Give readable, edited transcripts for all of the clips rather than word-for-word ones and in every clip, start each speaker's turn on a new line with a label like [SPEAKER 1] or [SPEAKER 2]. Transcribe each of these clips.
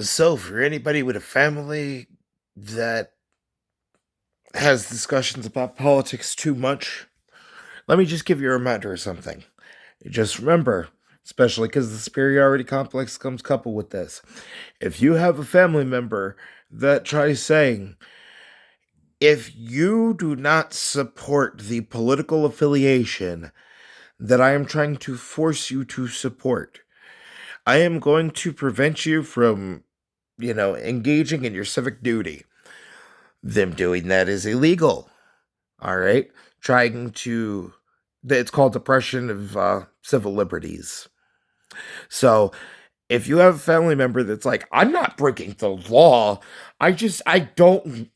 [SPEAKER 1] So, for anybody with a family that has discussions about politics too much, let me just give you a reminder of something. Just remember, especially because the superiority complex comes coupled with this, if you have a family member that tries saying, if you do not support the political affiliation that I am trying to force you to support, I am going to prevent you from, engaging in your civic duty. Them doing that is illegal. All right. Trying to, it's called depression of civil liberties. So if you have a family member that's like, I'm not breaking the law, I don't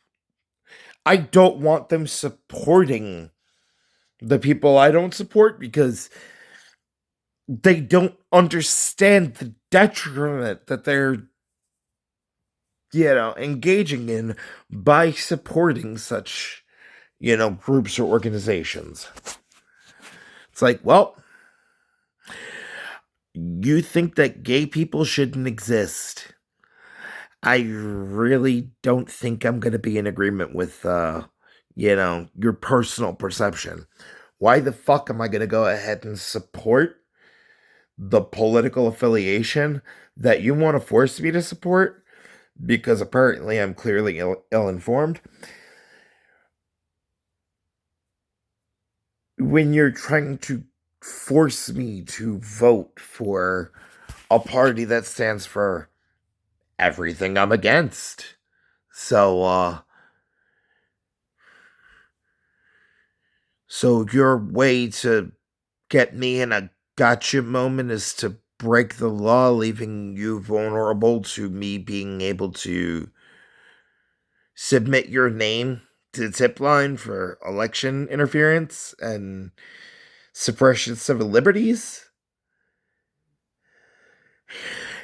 [SPEAKER 1] want them supporting the people I don't support because they don't understand the detriment that they're, engaging in by supporting such, groups or organizations. It's like, well, you think that gay people shouldn't exist. I really don't think I'm going to be in agreement with, your personal perception. Why the fuck am I going to go ahead and support the political affiliation that you want to force me to support? Because apparently I'm clearly ill-informed. When you're trying to force me to vote for a party that stands for everything I'm against. So your way to get me in a gotcha moment is to break the law, leaving you vulnerable to me being able to submit your name to the tip line for election interference and suppression of civil liberties.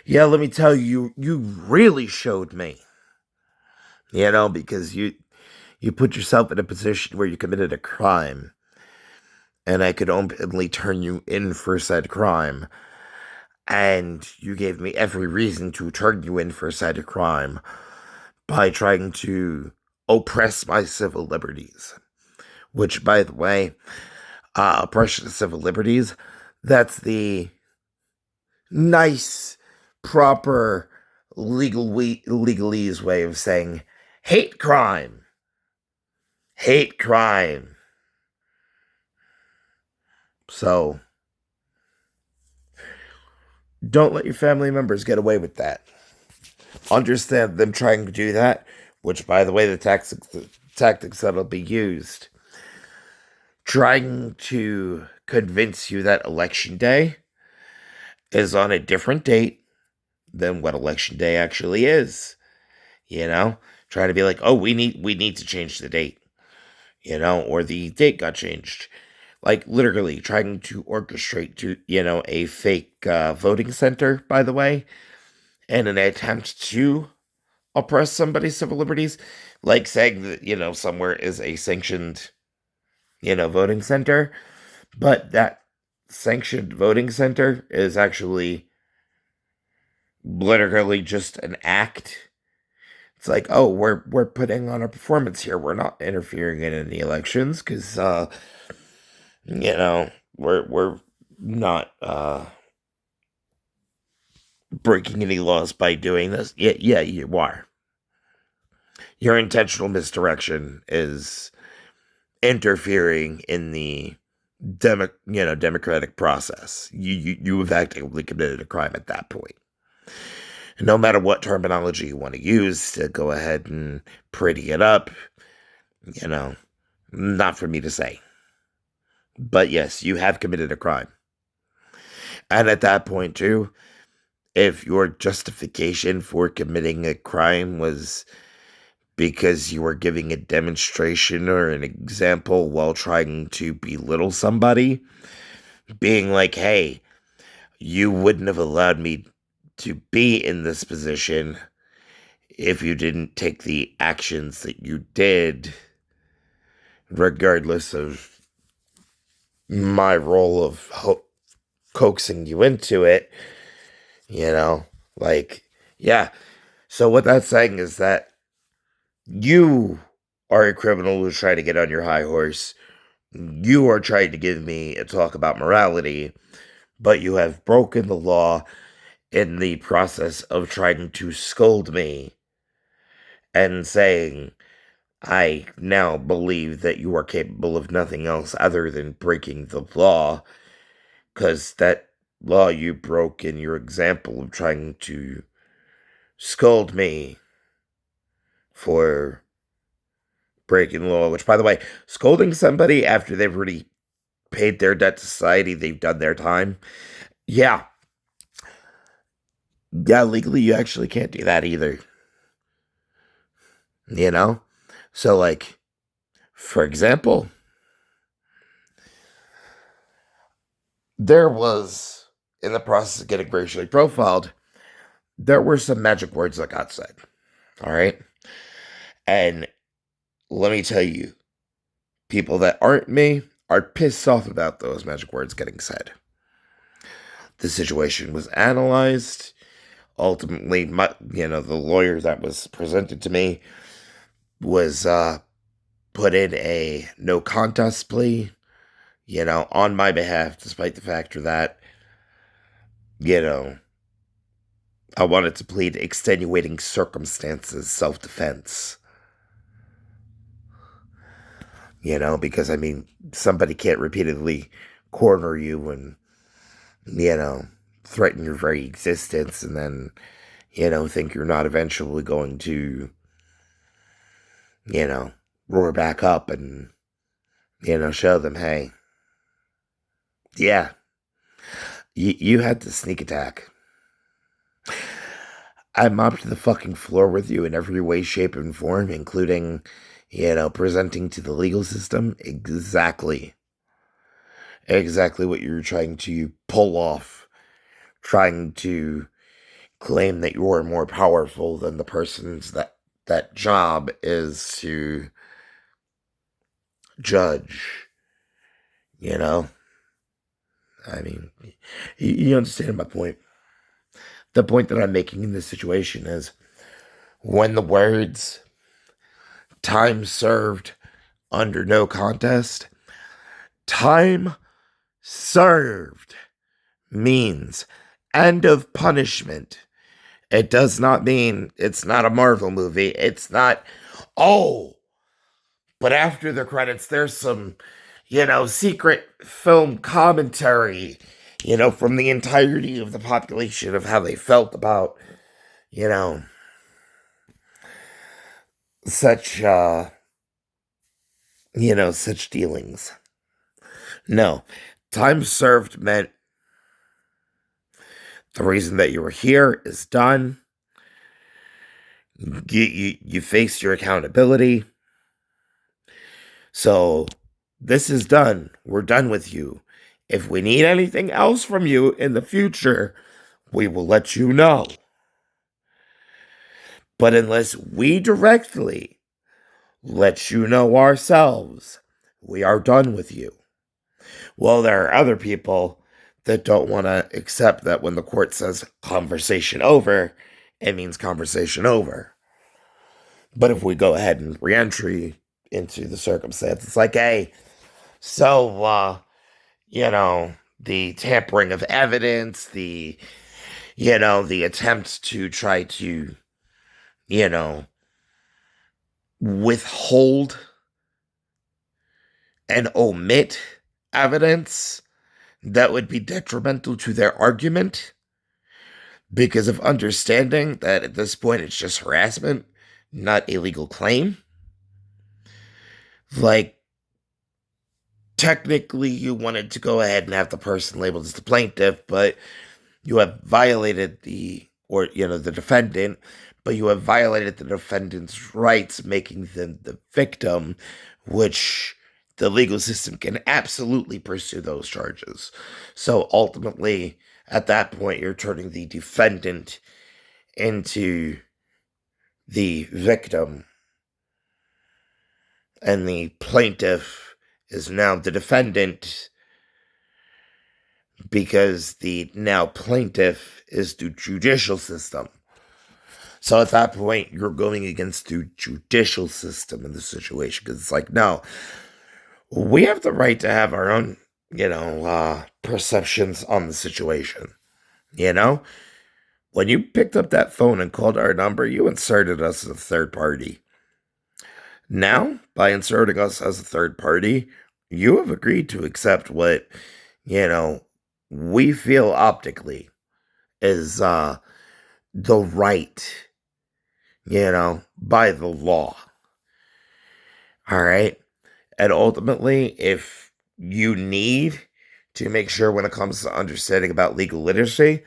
[SPEAKER 1] Yeah, let me tell you, you really showed me. Because you put yourself in a position where you committed a crime, and I could openly turn you in for said crime, and you gave me every reason to turn you in for said crime by trying to oppress my civil liberties. Which, by the way, oppression of civil liberties, that's the nice, proper, legalese way of saying hate crime. Hate crime. So, don't let your family members get away with that. Understand them trying to do that, which, by the way, the tactics that'll be used, trying to convince you that election day is on a different date than what election day actually is. Trying to be like, oh, we need to change the date, or the date got changed. Like literally trying to orchestrate to a fake voting center, by the way, in an attempt to oppress somebody's civil liberties, like saying that somewhere is a sanctioned voting center, but that sanctioned voting center is actually literally just an act. It's like, oh, we're putting on a performance here. We're not interfering in any elections because you know we're not breaking any laws by doing this. Yeah, you are. Your intentional misdirection is interfering in the democratic process. You have actively committed a crime at that point. And no matter what terminology you want to use to go ahead and pretty it up, you know, not for me to say. But yes, you have committed a crime. And at that point, too, if your justification for committing a crime was because you were giving a demonstration or an example while trying to belittle somebody, being like, hey, you wouldn't have allowed me to be in this position if you didn't take the actions that you did, regardless of my role of coaxing you into it, you know, like, yeah. So what that's saying is that you are a criminal who's trying to get on your high horse. You are trying to give me a talk about morality, but you have broken the law in the process of trying to scold me and saying, I now believe that you are capable of nothing else other than breaking the law, because that law you broke in your example of trying to scold me for breaking the law, which, by the way, scolding somebody after they've already paid their debt to society, they've done their time. Yeah. Yeah, legally, you actually can't do that either. You know? So, like, for example, there was, in the process of getting racially profiled, there were some magic words that got said. All right? And let me tell you, people that aren't me are pissed off about those magic words getting said. The situation was analyzed. Ultimately, the lawyer that was presented to me was put in a no contest plea, on my behalf, despite the fact that, I wanted to plead extenuating circumstances, self-defense. Because, I mean, somebody can't repeatedly corner you and, threaten your very existence and then, think you're not eventually going to, roar back up and, show them, hey, yeah, you had the sneak attack. I mopped the fucking floor with you in every way, shape, and form, including, presenting to the legal system exactly what you're trying to pull off, trying to claim that you're more powerful than the person's that job is to judge, I mean, you understand my point. The point that I'm making in this situation is when the words time served under no contest, time served means end of punishment. It does not mean it's not a Marvel movie. It's not, oh, but after the credits, there's some, secret film commentary, from the entirety of the population of how they felt about, such, such dealings. No, time served meant the reason that you were here is done. You faced your accountability. So this is done. We're done with you. If we need anything else from you in the future, we will let you know. But unless we directly let you know ourselves, we are done with you. Well, there are other people that don't want to accept that when the court says conversation over, it means conversation over. But if we go ahead and re-entry into the circumstance, it's like, hey, so, the tampering of evidence, the attempt to try to, withhold and omit evidence that would be detrimental to their argument because of understanding that at this point it's just harassment, not a legal claim. Like, technically you wanted to go ahead and have the person labeled as the plaintiff, but you have violated the defendant, but you have violated the defendant's rights, making them the victim, which the legal system can absolutely pursue those charges. So ultimately, at that point, you're turning the defendant into the victim, and the plaintiff is now the defendant because the now plaintiff is the judicial system. So at that point, you're going against the judicial system in the situation because it's like, no, we have the right to have our own, perceptions on the situation. You know, when you picked up that phone and called our number, you inserted us as a third party. Now, by inserting us as a third party, you have agreed to accept what, you know, we feel optically is the right, by the law. All right. And ultimately, if you need to make sure when it comes to understanding about legal literacy,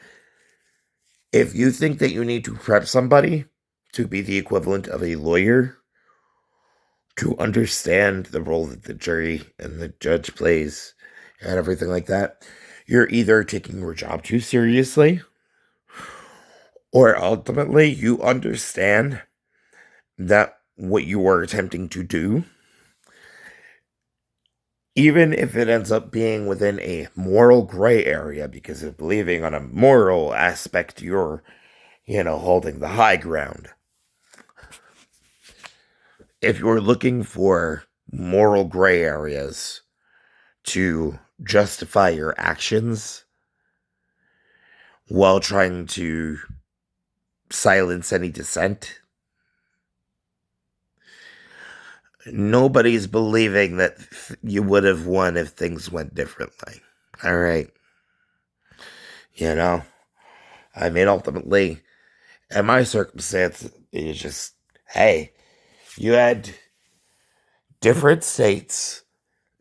[SPEAKER 1] if you think that you need to prep somebody to be the equivalent of a lawyer, to understand the role that the jury and the judge plays and everything like that, you're either taking your job too seriously, or ultimately you understand that what you are attempting to do, even if it ends up being within a moral gray area because of believing on a moral aspect, you're, holding the high ground. If you're looking for moral gray areas to justify your actions while trying to silence any dissent, nobody's believing that you would have won if things went differently. All right. I mean, ultimately, in my circumstance, it's just, hey, you had different states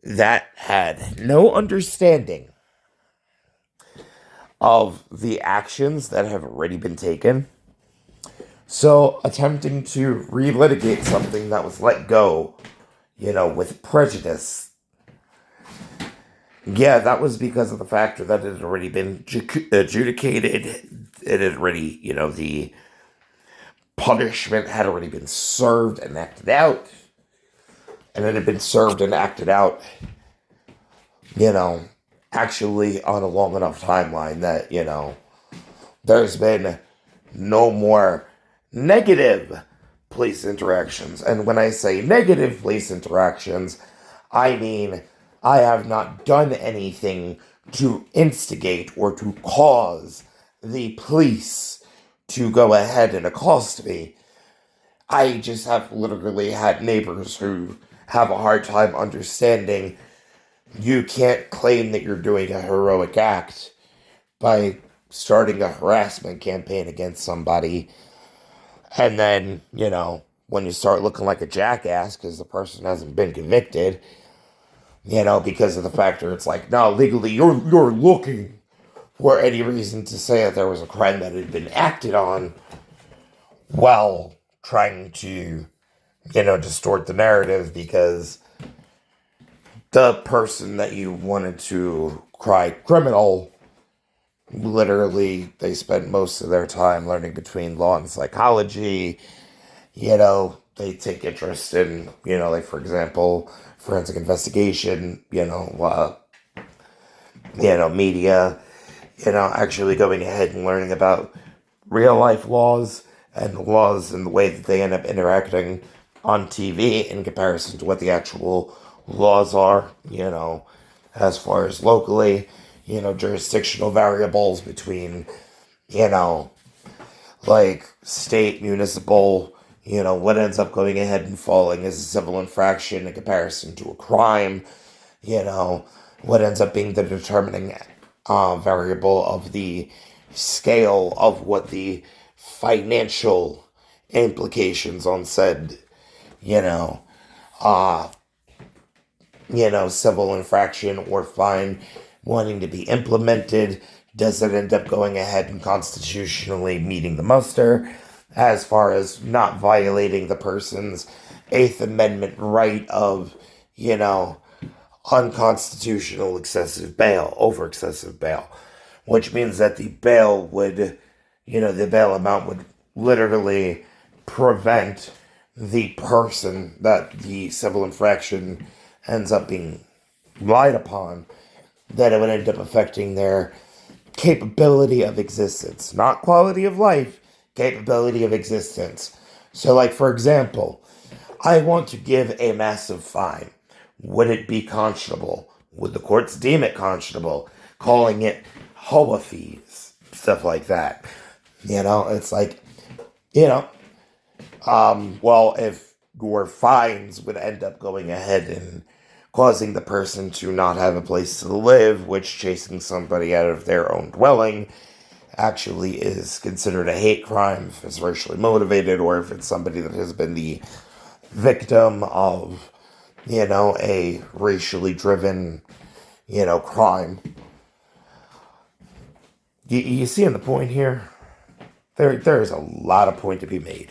[SPEAKER 1] that had no understanding of the actions that have already been taken. So, attempting to relitigate something that was let go, with prejudice. Yeah, that was because of the factor that it had already been adjudicated. It had already, the punishment had already been served and acted out. And it had been served and acted out, actually on a long enough timeline that, there's been no more negative police interactions. And when I say negative police interactions, I mean I have not done anything to instigate or to cause the police to go ahead and accost me. I just have literally had neighbors who have a hard time understanding you can't claim that you're doing a heroic act by starting a harassment campaign against somebody. And then, when you start looking like a jackass because the person hasn't been convicted, because of the factor, it's like, no, legally, you're looking for any reason to say that there was a crime that had been acted on while trying to, distort the narrative because the person that you wanted to cry criminal, literally, they spend most of their time learning between law and psychology. They take interest in, like, for example, forensic investigation, media, actually going ahead and learning about real life laws and laws and the way that they end up interacting on TV in comparison to what the actual laws are, as far as locally, jurisdictional variables between, like state, municipal, what ends up going ahead and falling as a civil infraction in comparison to a crime, what ends up being the determining variable of the scale of what the financial implications on said, uh, civil infraction or fine wanting to be implemented. Does it end up going ahead and constitutionally meeting the muster as far as not violating the person's Eighth Amendment right of, unconstitutional excessive bail, over excessive bail, which means that the bail would, the bail amount would literally prevent the person that the civil infraction ends up being relied upon, that it would end up affecting their capability of existence, not quality of life, capability of existence. So, like, for example, I want to give a massive fine. Would it be conscionable? Would the courts deem it conscionable? Calling it HOA fees, stuff like that. It's like, you know, well, if your fines would end up going ahead and causing the person to not have a place to live, which chasing somebody out of their own dwelling actually is considered a hate crime if it's racially motivated, or if it's somebody that has been the victim of, a racially driven, crime. You seeing the point here? There is a lot of point to be made.